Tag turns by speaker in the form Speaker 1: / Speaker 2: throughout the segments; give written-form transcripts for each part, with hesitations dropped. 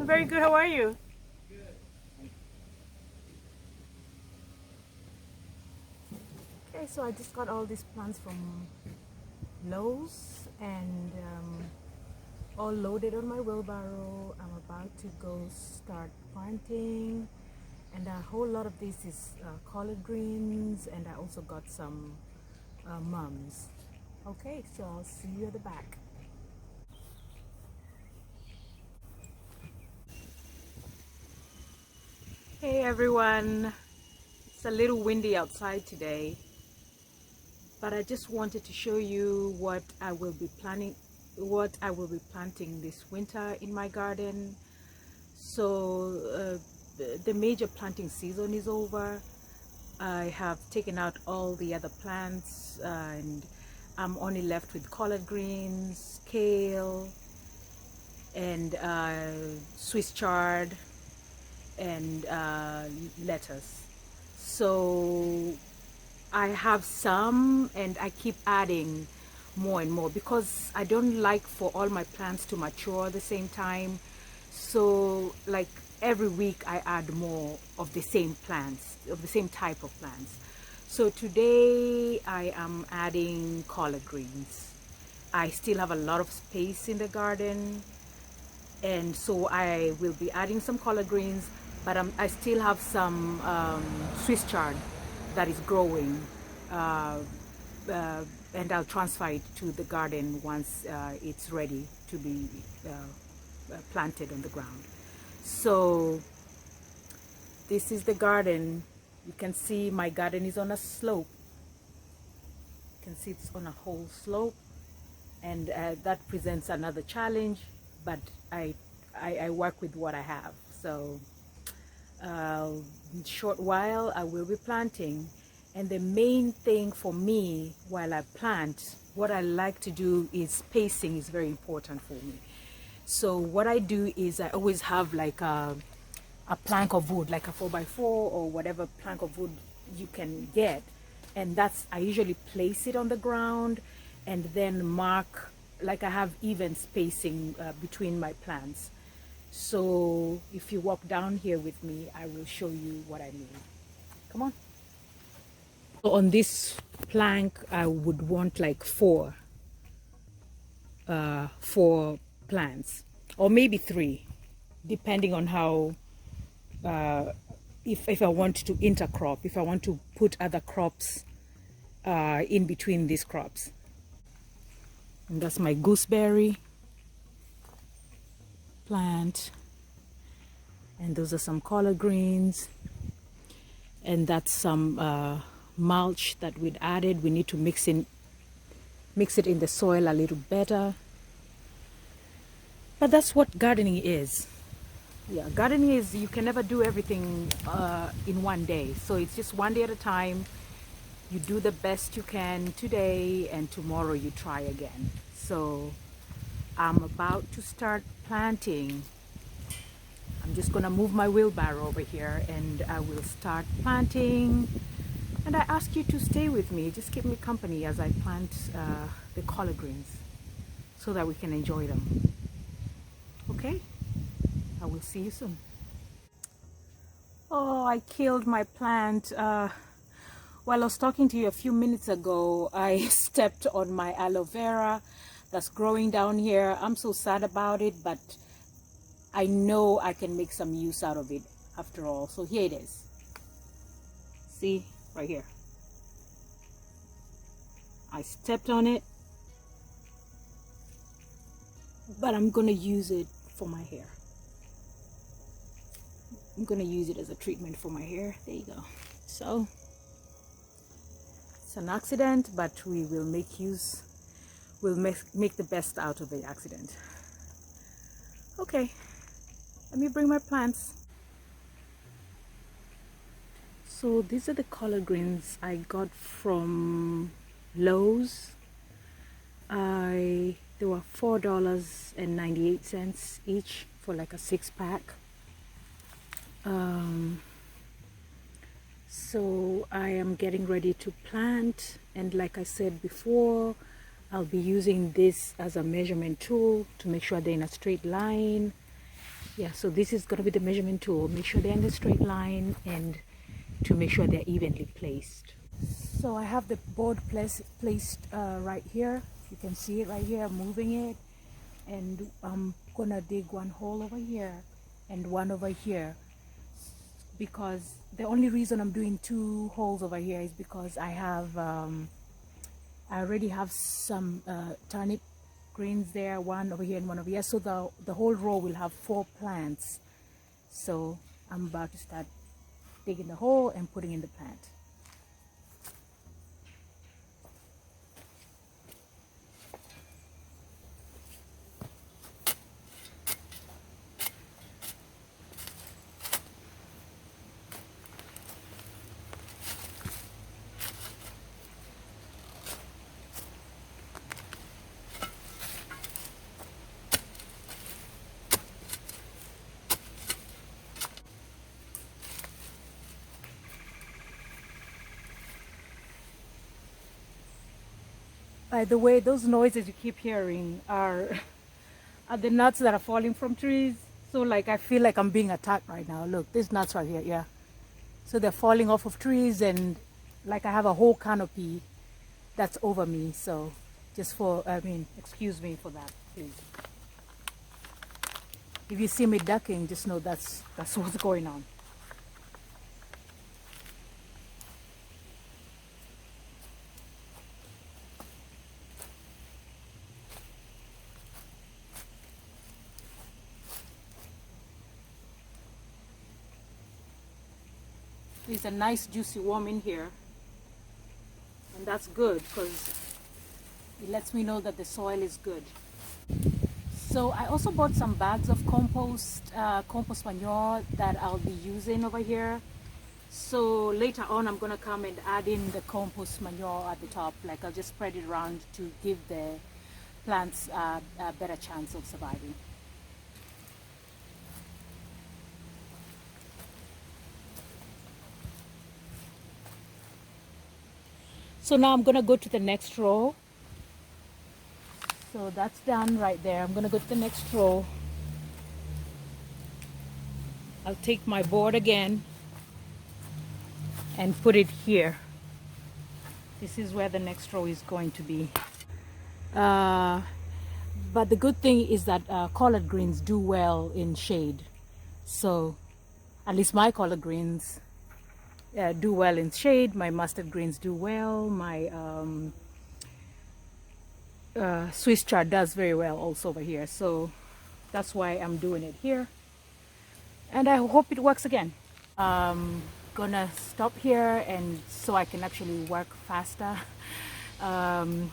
Speaker 1: Very good. How are you? Okay, so I just got all these plants from Lowe's and all loaded on my wheelbarrow. I'm about to go start planting, and a whole lot of this is collard greens, and I also got some mums. Okay, so I'll see you at the back. Hey everyone, it's a little windy outside today, but I just wanted to show you what I will be planting this winter in my garden. So the major planting season is over. I have taken out all the other plants and I'm only left with collard greens, kale, and Swiss chard, and lettuce. So I have some and I keep adding more and more because I don't like for all my plants to mature at the same time. So like every week I add more of the same plants, of the same type of plants. So today I am adding collard greens. I still have a lot of space in the garden, and so I will be adding some collard greens, but I still have some Swiss chard that is growing, uh, and I'll transfer it to the garden once it's ready to be planted on the ground. So this is the garden. You can see my garden is on a slope. You can see it's on a whole slope, and that presents another challenge, but I work with what I have. So in a short while I will be planting, and the main thing for me while I plant, what I like to do is spacing is very important for me. So what I do is I always have like a plank of wood, like a 4x4 or whatever plank of wood you can get, and that's, I usually place it on the ground and then mark, like I have even spacing between my plants. So if you walk down here with me, I will show you what I mean. Come on. So on this plank I would want like four plants, or maybe three, depending on how if I want to intercrop, if I want to put other crops in between these crops. And that's my gooseberry plant, and those are some collard greens, and that's some mulch that we'd added. We need to mix it in the soil a little better, but that's what gardening is. Yeah, gardening is, you can never do everything in one day, so it's just one day at a time. You do the best you can today, and tomorrow you try again. So I'm about to start planting. I'm just gonna move my wheelbarrow over here and I will start planting, and I ask you to stay with me, just keep me company as I plant the collard greens so that we can enjoy them. Okay, I will see you soon. Oh, I killed my plant. While I was talking to you a few minutes ago, I stepped on my aloe vera that's growing down here. I'm so sad about it, but I know I can make some use out of it after all. So here it is. See, right here. I stepped on it, but I'm gonna use it for my hair. I'm gonna use it as a treatment for my hair. There you go. So it's an accident, but we will we'll make the best out of the accident. Okay, let me bring my plants. So these are the collard greens I got from Lowe's. They were $4.98 each for like a 6-pack. So I am getting ready to plant, and like I said before, I'll be using this as a measurement tool to make sure they're in a straight line, Yeah, so this is going to be the measurement tool. Make sure they're in the straight line and to make sure they're evenly placed. So I have the board placed right here. You can see it right here. I'm moving it, and I'm gonna dig one hole over here and one over here, because the only reason I'm doing 2 holes over here is because I have I already have some turnip greens there, one over here and one over here, so the whole row will have 4 plants. So I'm about to start digging the hole and putting in the plant. By the way, those noises you keep hearing are are the nuts that are falling from trees. So like I feel like I'm being attacked right now. Look, these nuts right here, yeah. So they're falling off of trees, and like I have a whole canopy that's over me. So just excuse me for that, please. If you see me ducking, just know that's what's going on. There's a nice juicy worm in here, and that's good because it lets me know that the soil is good. So I also bought some bags of compost manure that I'll be using over here. So later on I'm gonna come and add in the compost manure at the top. Like I'll just spread it around to give the plants a better chance of surviving. So now I'm gonna go to the next row. So that's done right there. I'm gonna go to the next row. I'll take my board again and put it here. This is where the next row is going to be. But the good thing is that collard greens do well in shade. So at least my collard greens do well in shade. My mustard greens do well. My Swiss chard does very well also over here. So that's why I'm doing it here. And I hope it works again. Gonna stop here and so I can actually work faster. I'm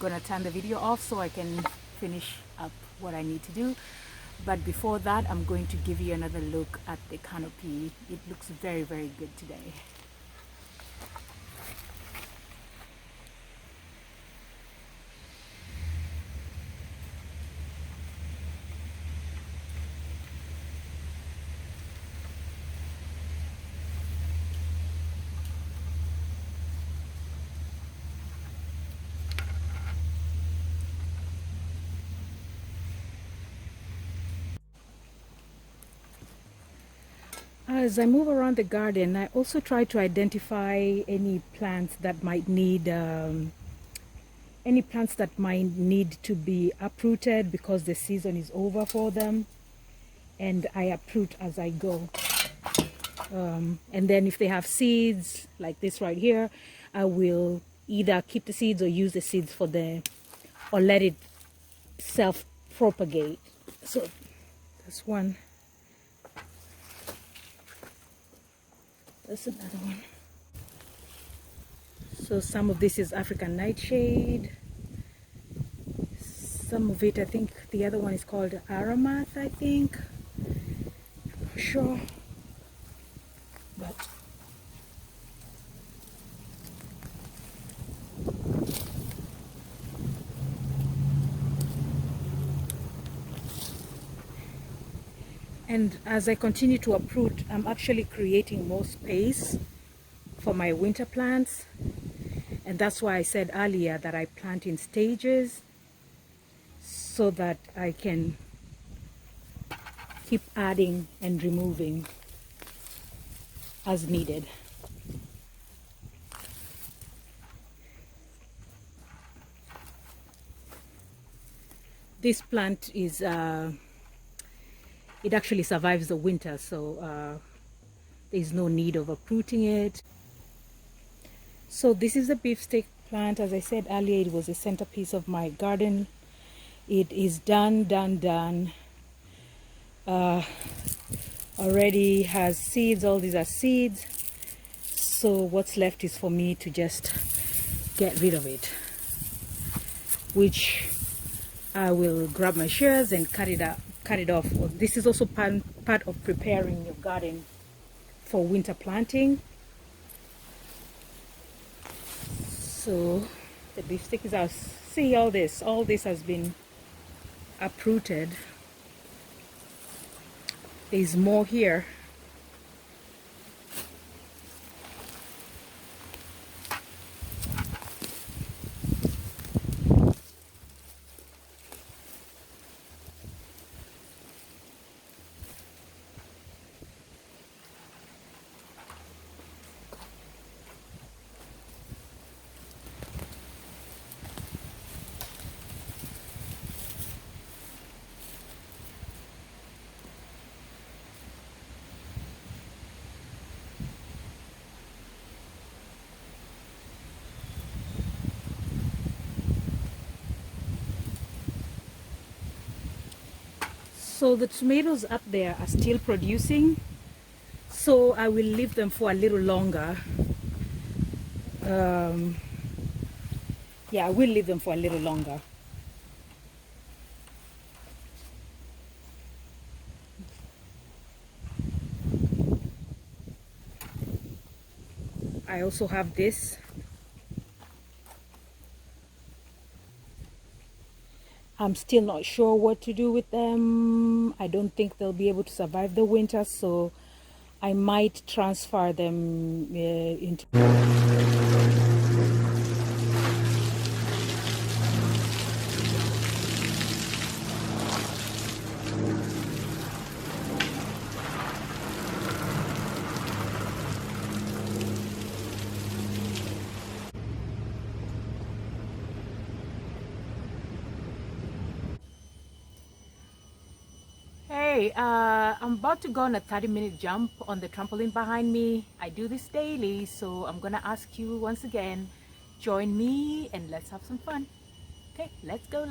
Speaker 1: gonna turn the video off so I can finish up what I need to do. But before that, I'm going to give you another look at the canopy. It looks very, very good today. As I move around the garden, I also try to identify any plants that might need to be uprooted because the season is over for them, and I uproot as I go. And then if they have seeds like this right here, I will either keep the seeds or use the seeds or let it self-propagate. So that's one. That's another one. So some of this is African nightshade. Some of it, I think the other one is called Aramath, I think. I'm not sure. But and as I continue to uproot, I'm actually creating more space for my winter plants. And that's why I said earlier that I plant in stages so that I can keep adding and removing as needed. This plant is it actually survives the winter, so there's no need of uprooting it. So this is a beefsteak plant. As I said earlier, it was a centerpiece of my garden. It is done. Already has seeds. All these are seeds. So what's left is for me to just get rid of it, which I will grab my shears and cut it off. This is also part of preparing your garden for winter planting. So the beefsteak is out. See, all this has been uprooted. There's more here. So the tomatoes up there are still producing, so I will leave them for a little longer. Yeah, I will leave them for a little longer. I also have this. I'm still not sure what to do with them. I don't think they'll be able to survive the winter, so I might transfer them into... Hey, I'm about to go on a 30-minute jump on the trampoline behind me. I do this daily, so I'm gonna ask you once again, join me and let's have some fun. Okay, let's go.